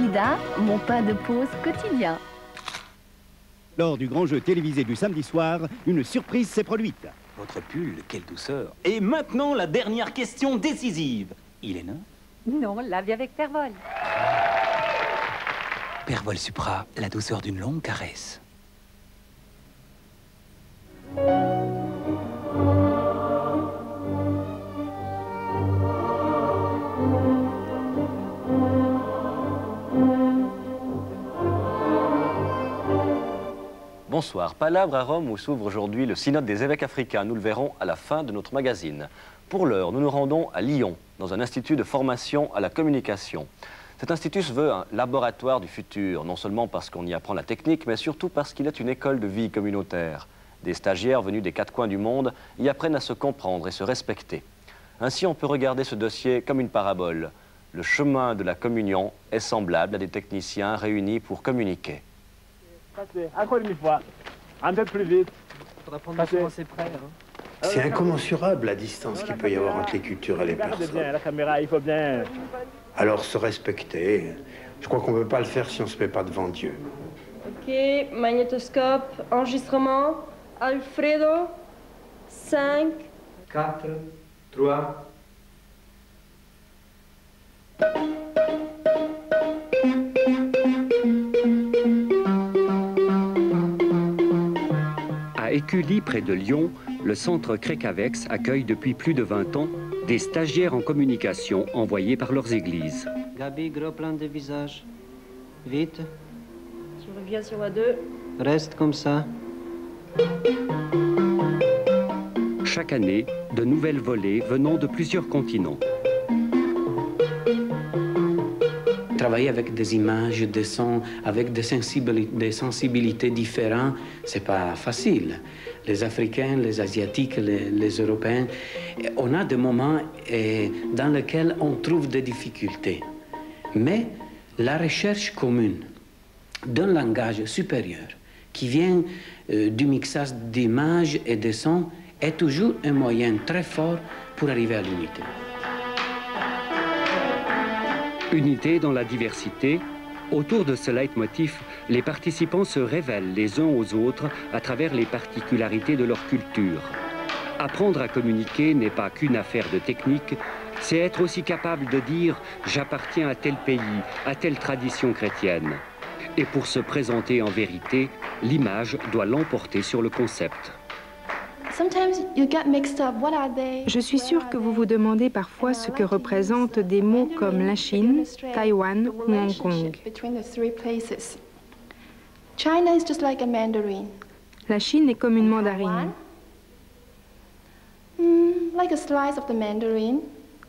Dalida, mon pain de pause quotidien. Lors du grand jeu télévisé du samedi soir, une surprise s'est produite. Votre pull, quelle douceur. Et maintenant, la dernière question décisive. Il est nain? Non, la vie avec Pervol. Pervol Supra, la douceur d'une longue caresse. Bonsoir. Palabre à Rome où s'ouvre aujourd'hui le synode des évêques africains. Nous le verrons à la fin de notre magazine. Pour l'heure, nous nous rendons à Lyon, dans un institut de formation à la communication. Cet institut se veut un laboratoire du futur, non seulement parce qu'on y apprend la technique, mais surtout parce qu'il est une école de vie communautaire. Des stagiaires venus des quatre coins du monde y apprennent à se comprendre et se respecter. Ainsi, on peut regarder ce dossier comme une parabole. Le chemin de la communion est semblable à des techniciens réunis pour communiquer. Passez, encore une fois. Un peu plus vite. Faudra prendre assez près. Hein. C'est incommensurable la distance qu'il peut y avoir entre les cultures et les personnes. Bien, la caméra, il faut bien... Alors se respecter, je crois qu'on ne peut pas le faire si on ne se met pas devant Dieu. Ok, magnétoscope, enregistrement, Alfredo, 5... 4, 3... À Écully, près de Lyon, le centre Crécavex accueille depuis plus de 20 ans des stagiaires en communication envoyés par leurs églises. Gabi, gros plan de visage. Vite. Je reviens sur A2. Reste comme ça. Chaque année, de nouvelles volées venant de plusieurs continents. Travailler avec des images, des sons, avec des sensibilités différentes, c'est pas facile. Les Africains, les Asiatiques, les Européens, on a des moments dans lesquels on trouve des difficultés. Mais la recherche commune d'un langage supérieur qui vient du mixage d'images et de sons est toujours un moyen très fort pour arriver à l'unité. Unité dans la diversité, autour de ce leitmotiv, les participants se révèlent les uns aux autres à travers les particularités de leur culture. Apprendre à communiquer n'est pas qu'une affaire de technique, c'est être aussi capable de dire « j'appartiens à tel pays, à telle tradition chrétienne ». Et pour se présenter en vérité, l'image doit l'emporter sur le concept. Je suis sûre que vous vous demandez parfois ce que représentent des mots comme la Chine, Taïwan ou Hong Kong. La Chine est comme une mandarine.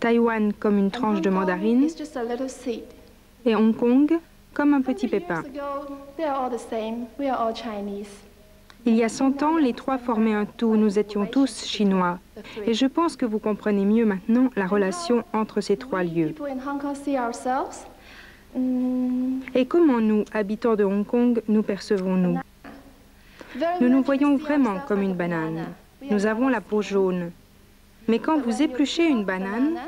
Taïwan comme une tranche de mandarine. Et Hong Kong comme un petit pépin. Il y a 100 ans, les trois formaient un tout, nous étions tous chinois. Et je pense que vous comprenez mieux maintenant la relation entre ces trois lieux. Et comment nous, habitants de Hong Kong, nous percevons-nous? Nous nous voyons vraiment comme une banane. Nous avons la peau jaune. Mais quand vous épluchez une banane,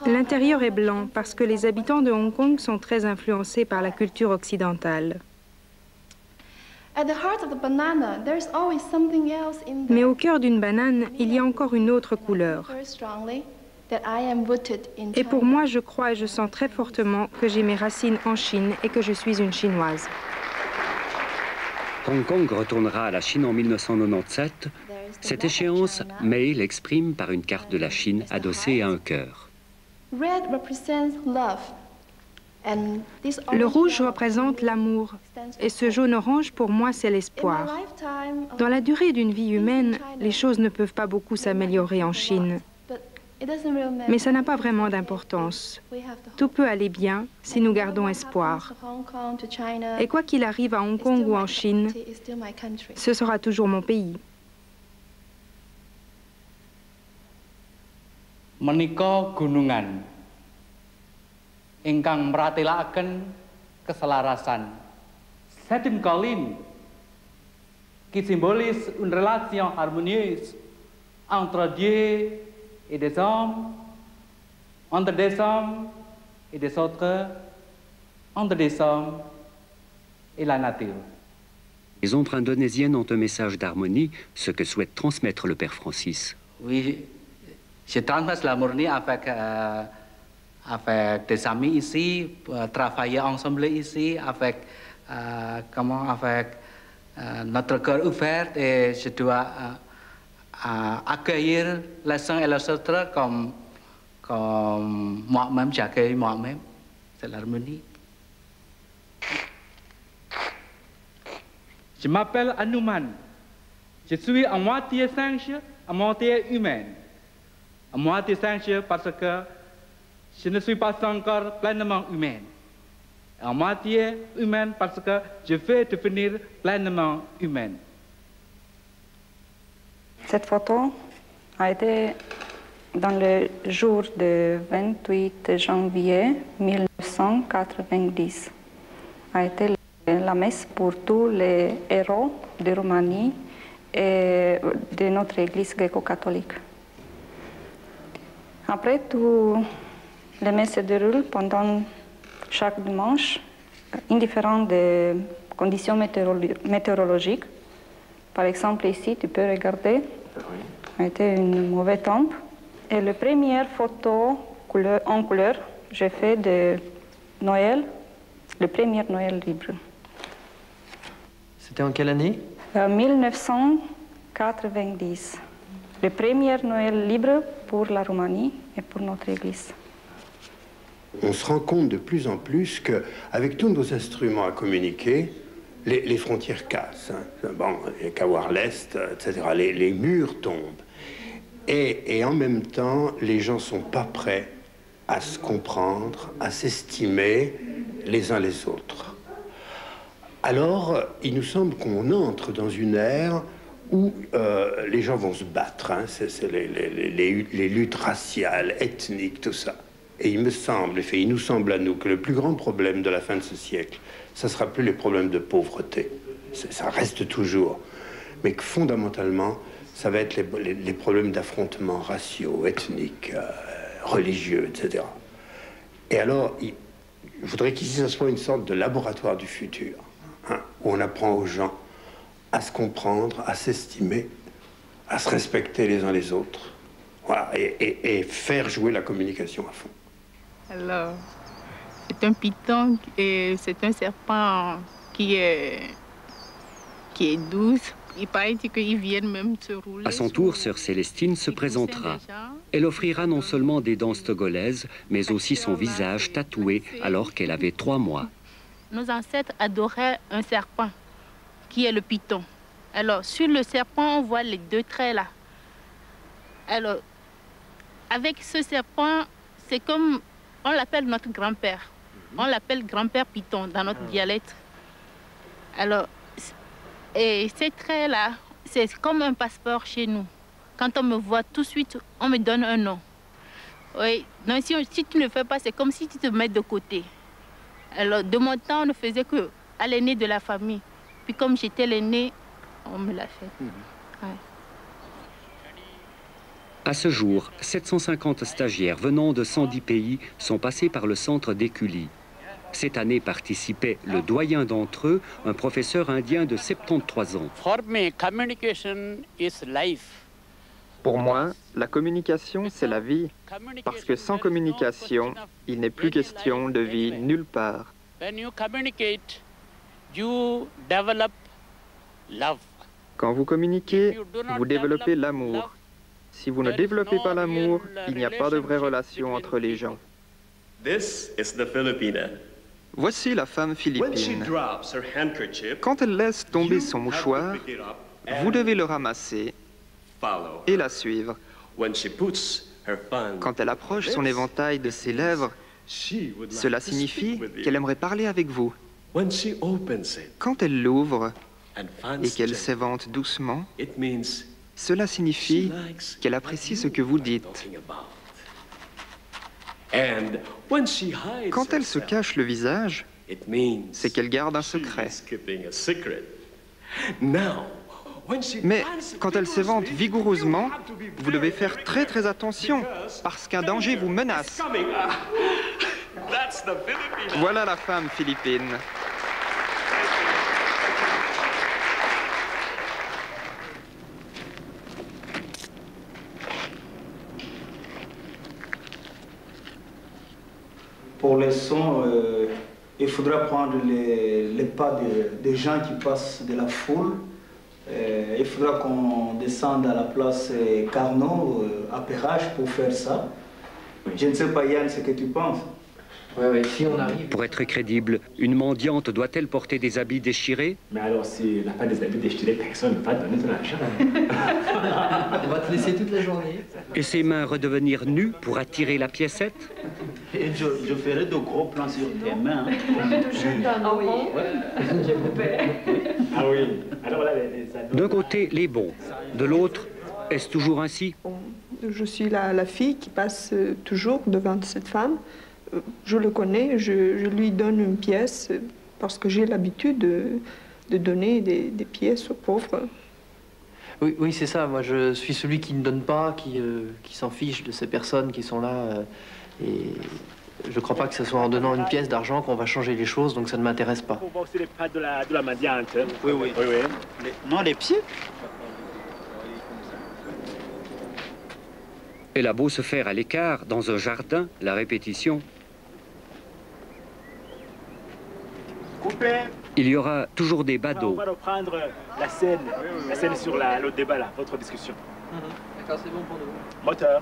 l'intérieur est blanc parce que les habitants de Hong Kong sont très influencés par la culture occidentale. Mais au cœur d'une banane, il y a encore une autre couleur. Et pour moi, je crois et je sens très fortement que j'ai mes racines en Chine et que je suis une Chinoise. Hong Kong retournera à la Chine en 1997. Cette échéance, May l'exprime par une carte de la Chine adossée à un cœur. Le rouge représente l'amour, et ce jaune-orange, pour moi, c'est l'espoir. Dans la durée d'une vie humaine, les choses ne peuvent pas beaucoup s'améliorer en Chine. Mais ça n'a pas vraiment d'importance. Tout peut aller bien si nous gardons espoir. Et quoi qu'il arrive à Hong Kong ou en Chine, ce sera toujours mon pays. Menika gunungan ingkang mratelaken keselarasan. C'est une colline qui symbolise une relation harmonieuse entre Dieu et des hommes, entre des hommes et des autres, entre des hommes et la nature. Les ombres indonésiennes ont un message d'harmonie, ce que souhaite transmettre le Père Francis. Oui, je transmets l'harmonie avec, avec des amis ici, travailler ensemble ici, avec, avec notre cœur ouvert, et je dois accueillir les uns et les autres comme moi-même, j'accueille moi-même. C'est l'harmonie. Je m'appelle Hanuman. Je suis à moitié singe, à moitié humaine. À moitié singe parce que je ne suis pas encore pleinement humaine. À moitié humaine parce que je veux devenir pleinement humaine. Cette photo a été dans le jour du 28 janvier 1990. A été la messe pour tous les héros de Roumanie et de notre Église gréco-catholique. Après, tout les messes se déroulent pendant chaque dimanche, indifférent des conditions météorologiques. Par exemple, ici, tu peux regarder, a été une mauvaise temps. Et la première photo en couleur, j'ai fait de Noël, le premier Noël libre. C'était en quelle année? 1990. Le premier Noël libre pour la Roumanie et pour notre Église. On se rend compte de plus en plus qu'avec tous nos instruments à communiquer, les frontières cassent. Hein. Bon, il n'y a qu'à voir l'Est, etc. Les murs tombent. Et en même temps, les gens ne sont pas prêts à se comprendre, à s'estimer les uns les autres. Alors, il nous semble qu'on entre dans une ère où les gens vont se battre. Hein. C'est les luttes raciales, ethniques, tout ça. Et il nous semble à nous que le plus grand problème de la fin de ce siècle, ça ne sera plus les problèmes de pauvreté. Ça reste toujours. Mais que fondamentalement, ça va être les problèmes d'affrontements raciaux, ethniques, religieux, etc. Et alors, je voudrais qu'ici, ça soit une sorte de laboratoire du futur, hein, où on apprend aux gens à se comprendre, à s'estimer, à se respecter les uns les autres. Voilà, et faire jouer la communication à fond. Alors, c'est un python et c'est un serpent qui est douce. Il paraît qu'ils viennent même se rouler. À son tour, sœur Célestine se présentera. Elle offrira non seulement des danses togolaises, mais aussi son visage tatoué alors qu'elle avait 3 mois. Nos ancêtres adoraient un serpent, qui est le python. Alors, sur le serpent, on voit les 2 traits là. Alors, avec ce serpent, c'est comme, on l'appelle notre grand-père. On l'appelle grand-père python dans notre dialecte. Alors, et ces traits-là, c'est comme un passeport chez nous. Quand on me voit, tout de suite, on me donne un nom. Oui, non, si tu ne le fais pas, c'est comme si tu te mets de côté. Alors, de mon temps, on ne faisait qu'à l'aîné de la famille. Puis comme j'étais l'aîné, on me l'a fait. Ouais. À ce jour, 750 stagiaires venant de 110 pays sont passés par le centre d'Écully. Cette année participait le doyen d'entre eux, un professeur indien de 73 ans. Pour moi, la communication, c'est la vie, parce que sans communication, il n'est plus question de vie nulle part. Quand vous communiquez, vous développez l'amour. Si vous ne développez pas l'amour, il n'y a pas de vraie relation entre les gens. Voici la femme philippine. Quand elle laisse tomber son mouchoir, vous devez le ramasser et la suivre. Quand elle approche son éventail de ses lèvres, cela signifie qu'elle aimerait parler avec vous. Quand elle l'ouvre et qu'elle s'évente doucement, cela signifie qu'elle apprécie ce que vous dites. Quand elle se cache le visage, c'est qu'elle garde un secret. Mais quand elle s'évente vigoureusement, vous devez faire très attention, parce qu'un danger vous menace. Voilà la femme philippine. Pour les sons, il faudra prendre les pas des gens qui passent de la foule. Il faudra qu'on descende à la place Carnot, à Perrache, pour faire ça. Je ne sais pas, Yann, ce que tu penses. Oui, si on arrive... Pour être crédible, une mendiante doit-elle porter des habits déchirés? Mais alors, si elle n'a pas des habits déchirés, personne ne va te donner de l'argent. Elle va te laisser toute la journée. Et ses mains redevenir nues pour attirer la piécette? Et je ferai de gros plans sur tes mains. Ah oui. Ah oui. Alors là, d'un côté, les bons. De l'autre, est-ce toujours ainsi? Je suis la fille qui passe toujours devant cette femme. Je le connais, je lui donne une pièce parce que j'ai l'habitude de donner des pièces aux pauvres. Oui, c'est ça. Moi, je suis celui qui ne donne pas, qui s'en fiche de ces personnes qui sont là. Et je ne crois pas que ce soit en donnant une pièce d'argent qu'on va changer les choses, donc ça ne m'intéresse pas. On voit aussi les pattes de la mendiante. Oui. Non, les pieds. Elle a beau se faire à l'écart, dans un jardin, la répétition. Coupé. Il y aura toujours des badauds. On va reprendre la scène sur l'autre débat, là, votre discussion. D'accord, c'est bon pour nous. Moteur.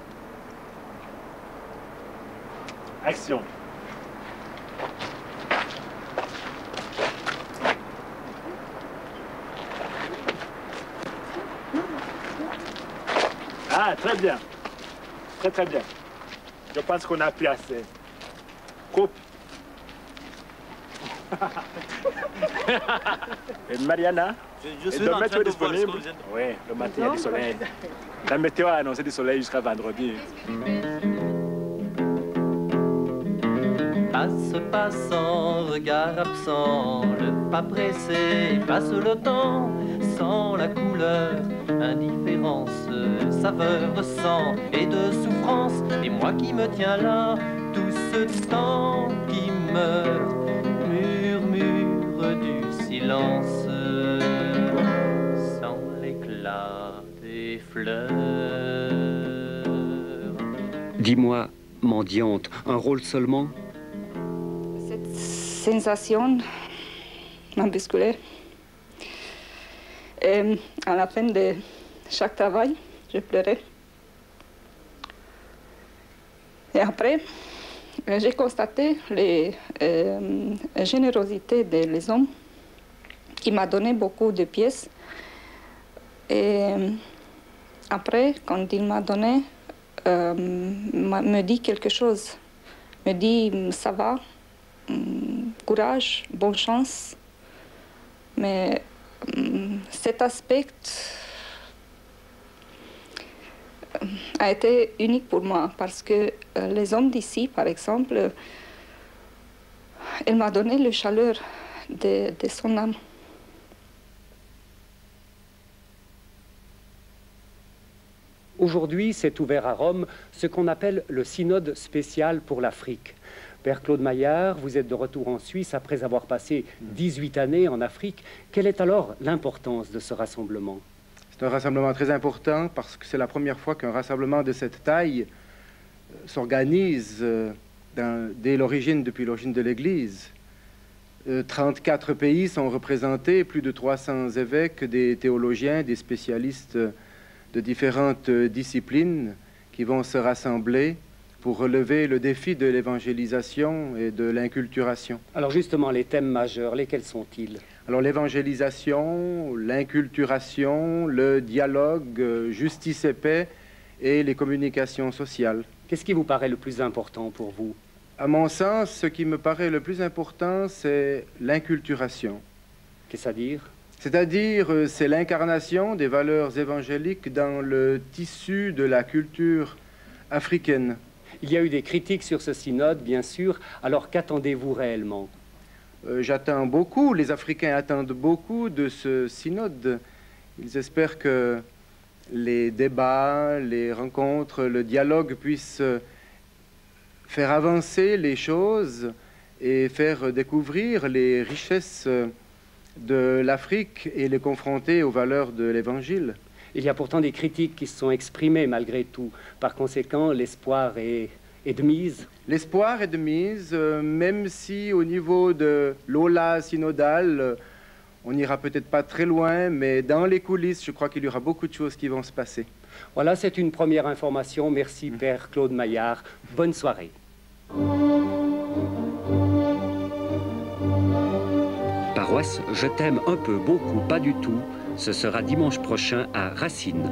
Action. Ah, très bien. Très bien. Je pense qu'on a pris assez. Coupe. Et Mariana, je suis en train de disponible. Oui, le matin, il y a du soleil. La météo a annoncé du soleil jusqu'à vendredi. Passant, regard absent, le pas pressé, passe le temps, sans la couleur, indifférence, saveur de sang et de souffrance, et moi qui me tiens là, tout ce temps qui meurt, murmure du silence, sans l'éclat des fleurs. Dis-moi, mendiante, un rôle seulement? Sensation m'a bousculée. Et à la fin de chaque travail, je pleurais. Et après, j'ai constaté la générosité des hommes qui m'a donné beaucoup de pièces. Et après, quand il m'a donné, me dit quelque chose. Me dit, ça va. Courage, bonne chance. Mais cet aspect a été unique pour moi parce que les hommes d'ici, par exemple, elle m'a donné la chaleur de son âme. Aujourd'hui, s'est ouvert à Rome ce qu'on appelle le synode spécial pour l'Afrique. Père Claude Maillard, vous êtes de retour en Suisse après avoir passé 18 années en Afrique. Quelle est alors l'importance de ce rassemblement? C'est un rassemblement très important parce que c'est la première fois qu'un rassemblement de cette taille s'organise depuis l'origine de l'Église. 34 pays sont représentés, plus de 300 évêques, des théologiens, des spécialistes de différentes disciplines qui vont se rassembler pour relever le défi de l'évangélisation et de l'inculturation. Alors justement, les thèmes majeurs, lesquels sont-ils? Alors l'évangélisation, l'inculturation, le dialogue, justice et paix et les communications sociales. Qu'est-ce qui vous paraît le plus important pour vous? À mon sens, ce qui me paraît le plus important, c'est l'inculturation. Qu'est-ce à dire? C'est-à-dire, c'est l'incarnation des valeurs évangéliques dans le tissu de la culture africaine. Il y a eu des critiques sur ce synode, bien sûr. Alors, qu'attendez-vous réellement? J'attends beaucoup, les Africains attendent beaucoup de ce synode. Ils espèrent que les débats, les rencontres, le dialogue puissent faire avancer les choses et faire découvrir les richesses de l'Afrique et les confronter aux valeurs de l'Évangile. Il y a pourtant des critiques qui se sont exprimées malgré tout. Par conséquent, l'espoir est de mise. L'espoir est de mise, même si au niveau de l'Aula synodale, on n'ira peut-être pas très loin, mais dans les coulisses, je crois qu'il y aura beaucoup de choses qui vont se passer. Voilà, c'est une première information. Merci, Père Claude Maillard. Bonne soirée. Paroisse, je t'aime un peu, beaucoup, pas du tout. Ce sera dimanche prochain à Racine.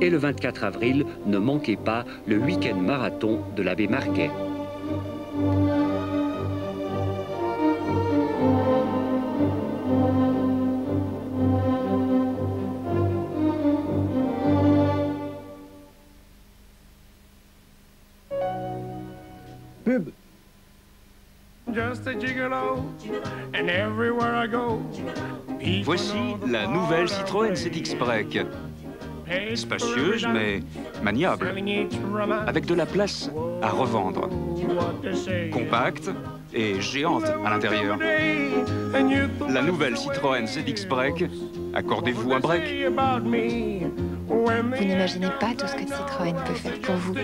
Et le 24 avril, ne manquez pas le week-end marathon de l'abbé Marquet. Pub. Voici la nouvelle Citroën CX Break. Spacieuse mais maniable, avec de la place à revendre. Compacte et géante à l'intérieur. La nouvelle Citroën CX Break, accordez-vous un break. Vous n'imaginez pas tout ce que Citroën peut faire pour vous.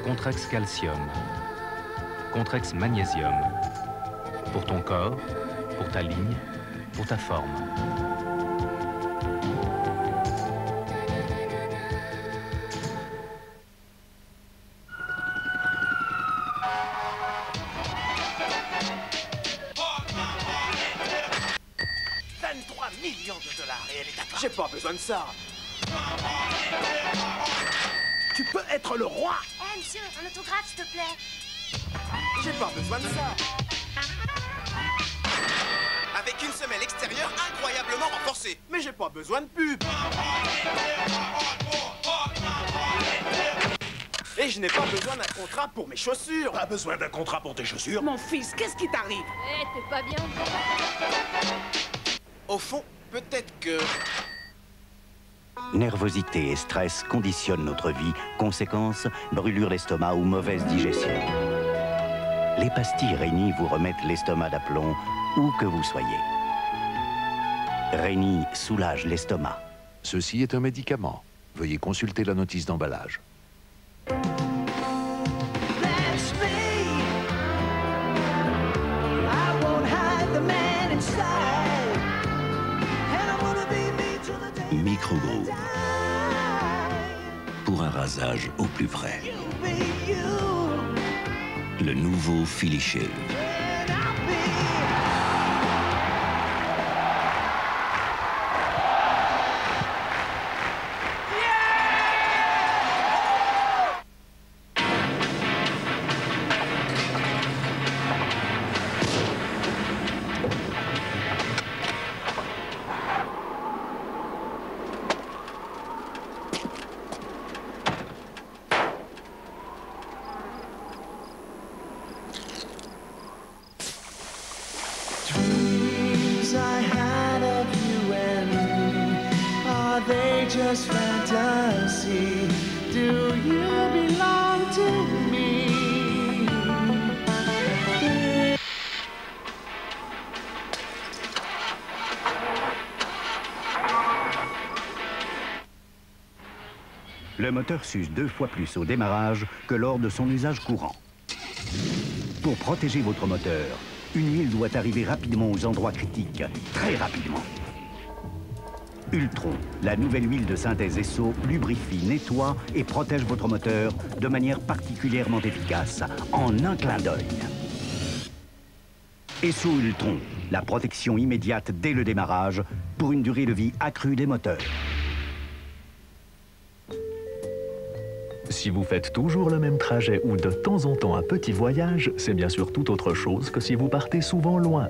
Contrex Calcium. Contrex Magnésium. Pour ton corps, pour ta ligne, pour ta forme. $23 millions et elle est à toi. J'ai pas besoin de ça. Tu peux être le roi. Eh, monsieur, un autographe, s'il te plaît. J'ai pas besoin de ça. Avec une semelle extérieure incroyablement renforcée. Mais j'ai pas besoin de pub. Et je n'ai pas besoin d'un contrat pour mes chaussures. Pas besoin d'un contrat pour tes chaussures? Mon fils, qu'est-ce qui t'arrive? Eh, t'es pas bien. Au fond, peut-être que... Nervosité et stress conditionnent notre vie. Conséquence, brûlure d'estomac ou mauvaise digestion. Les pastilles Réni vous remettent l'estomac d'aplomb, où que vous soyez. Réni soulage l'estomac. Ceci est un médicament. Veuillez consulter la notice d'emballage. Microgroupe. Pour un rasage au plus vrai. Le nouveau Philly Shave. Just fantasy. Do you belong to me? Le moteur s'use 2 fois plus au démarrage que lors de son usage courant. Pour protéger votre moteur, une huile doit arriver rapidement aux endroits critiques, très rapidement. Ultron, la nouvelle huile de synthèse Esso, lubrifie, nettoie et protège votre moteur de manière particulièrement efficace, en un clin d'œil. Esso Ultron, la protection immédiate dès le démarrage pour une durée de vie accrue des moteurs. Si vous faites toujours le même trajet ou de temps en temps un petit voyage, c'est bien sûr tout autre chose que si vous partez souvent loin.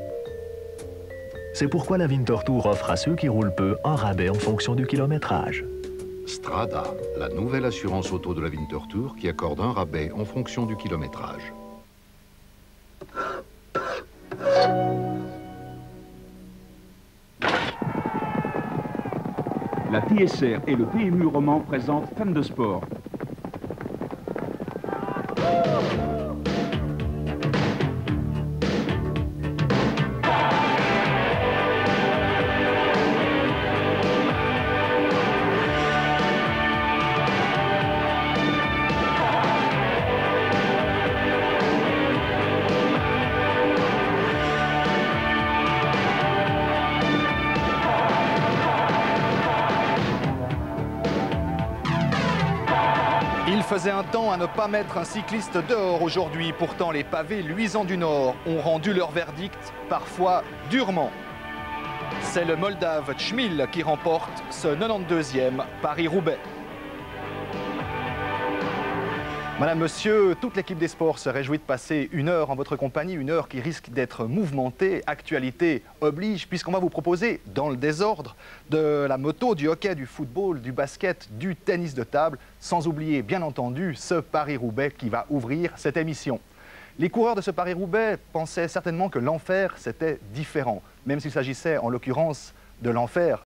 C'est pourquoi la Winterthur offre à ceux qui roulent peu un rabais en fonction du kilométrage. Strada, la nouvelle assurance auto de la Winterthur qui accorde un rabais en fonction du kilométrage. La TSR et le PMU Roman présentent Fans de sport. Il faisait un temps à ne pas mettre un cycliste dehors aujourd'hui. Pourtant, les pavés luisants du Nord ont rendu leur verdict, parfois durement. C'est le Moldave Tchmil qui remporte ce 92e Paris-Roubaix. Madame, Monsieur, toute l'équipe des sports se réjouit de passer une heure en votre compagnie, une heure qui risque d'être mouvementée. Actualité oblige, puisqu'on va vous proposer, dans le désordre, de la moto, du hockey, du football, du basket, du tennis de table, sans oublier, bien entendu, ce Paris-Roubaix qui va ouvrir cette émission. Les coureurs de ce Paris-Roubaix pensaient certainement que l'enfer, c'était différent, même s'il s'agissait, en l'occurrence, de l'enfer